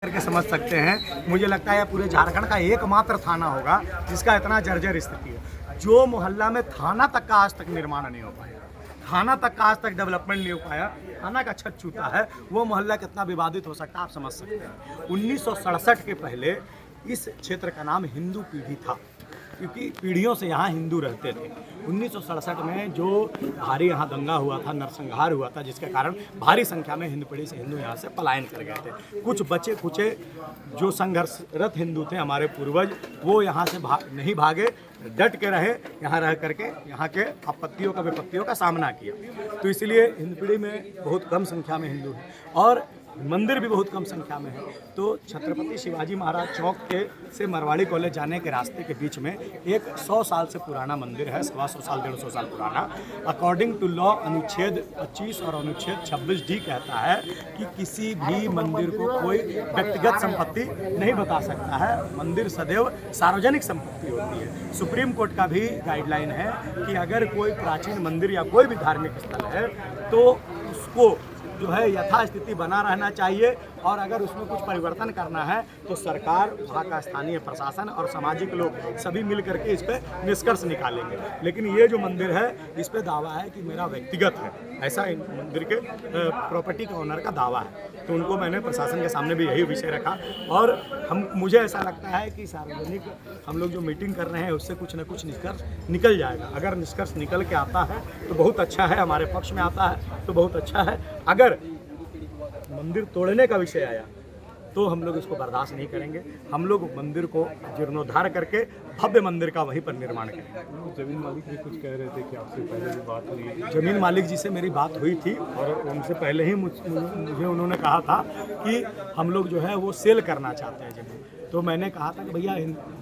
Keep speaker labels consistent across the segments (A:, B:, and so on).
A: करके समझ सकते हैं। मुझे लगता है पूरे झारखंड का एकमात्र थाना होगा जिसका इतना जर्जर स्थिति है। जो मोहल्ला में थाना तक का आज तक निर्माण नहीं हो पाया, थाना तक का आज तक डेवलपमेंट नहीं हो पाया, थाना का छत छूटा है, वो मोहल्ला कितना विवादित हो सकता है आप समझ सकते हैं। 1967 के पहले इस क्षेत्र का नाम हिंदू पीढ़ी था, क्योंकि पीढ़ियों से यहाँ हिंदू रहते थे। 1967 में जो भारी यहाँ दंगा हुआ था, नरसंहार हुआ था, जिसके कारण भारी संख्या में हिंदू पीढ़ी से हिंदू यहाँ से पलायन कर गए थे। कुछ बचे कुचे जो संघर्षरत हिंदू थे हमारे पूर्वज, वो यहाँ से नहीं भागे, डट के रहे, यहाँ रह करके यहाँ के आपत्तियों का विपत्तियों का सामना किया। तो इसलिए हिंदू पीढ़ी में बहुत कम संख्या में हिंदू हैं और मंदिर भी बहुत कम संख्या में है। तो छत्रपति शिवाजी महाराज चौक के से मरवाड़ी कॉलेज जाने के रास्ते के बीच में एक 100 साल से पुराना मंदिर है, 125 साल 150 साल पुराना। अकॉर्डिंग टू लॉ अनुच्छेद 25 और अनुच्छेद 26D कहता है कि किसी भी मंदिर को कोई व्यक्तिगत संपत्ति नहीं बता सकता है, मंदिर सदैव सार्वजनिक संपत्ति होती है। सुप्रीम कोर्ट का भी गाइडलाइन है कि अगर कोई प्राचीन मंदिर या कोई भी धार्मिक स्थल है तो उसको जो है यथास्थिति बना रहना चाहिए, और अगर उसमें कुछ परिवर्तन करना है तो सरकार, वहाँ का स्थानीय प्रशासन और सामाजिक लोग सभी मिल करके इस पर निष्कर्ष निकालेंगे। लेकिन ये जो मंदिर है इस पे दावा है कि मेरा व्यक्तिगत है, ऐसा इन मंदिर के प्रॉपर्टी का ओनर का दावा है। तो उनको मैंने प्रशासन के सामने भी यही विषय रखा, और मुझे ऐसा लगता है कि सार्वजनिक हम लोग जो मीटिंग कर रहे हैं उससे कुछ न कुछ निष्कर्ष निकल जाएगा। अगर निष्कर्ष निकल के आता है तो बहुत अच्छा है, हमारे पक्ष में आता है तो बहुत अच्छा है। अगर मंदिर तोड़ने का विषय आया तो हम लोग इसको बर्दाश्त नहीं करेंगे। हम लोग मंदिर को जीर्णोद्धार करके भव्य मंदिर का वहीं पर निर्माण करेंगे।
B: जमीन मालिक भी कुछ कह रहे थे कि आपसे पहले भी बात हुई?
A: जमीन मालिक जी से मेरी बात हुई थी और उनसे पहले ही मुझे उन्होंने कहा था कि हम लोग जो है वो सेल करना चाहते हैं ज़मीन। तो मैंने कहा था कि भैया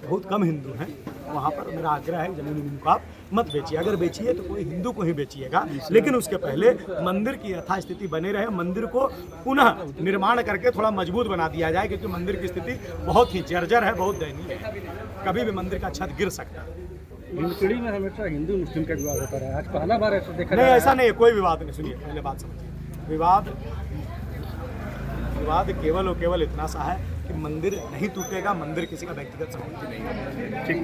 A: बहुत कम हिंदू हैं वहाँ पर, मेरा आग्रह है ज़मीन को आप मत बेचिए, अगर बेचिए तो कोई हिंदू को ही बेचिएगा, लेकिन उसके पहले मंदिर की यथास्थिति बने रहे, मंदिर को पुनः निर्माण करके थोड़ा मजबूत बना दिया जाए, क्योंकि मंदिर की स्थिति बहुत ही जर्जर है, बहुत दयनीय है, कभी भी मंदिर का छत गिर सकता है।
B: हिंदू पीढ़ी में हमेशा हिंदू मुस्लिम का विवाद होता रहा है, आज पहला बार ऐसा देखा
A: नहीं, ऐसा नहीं है, कोई विवाद नहीं। सुनिए, पहले बात समझिए, विवाद केवल और केवल इतना सा है कि मंदिर नहीं टूटेगा, मंदिर किसी का व्यक्तिगत संपत्ति नहीं है। ठीक।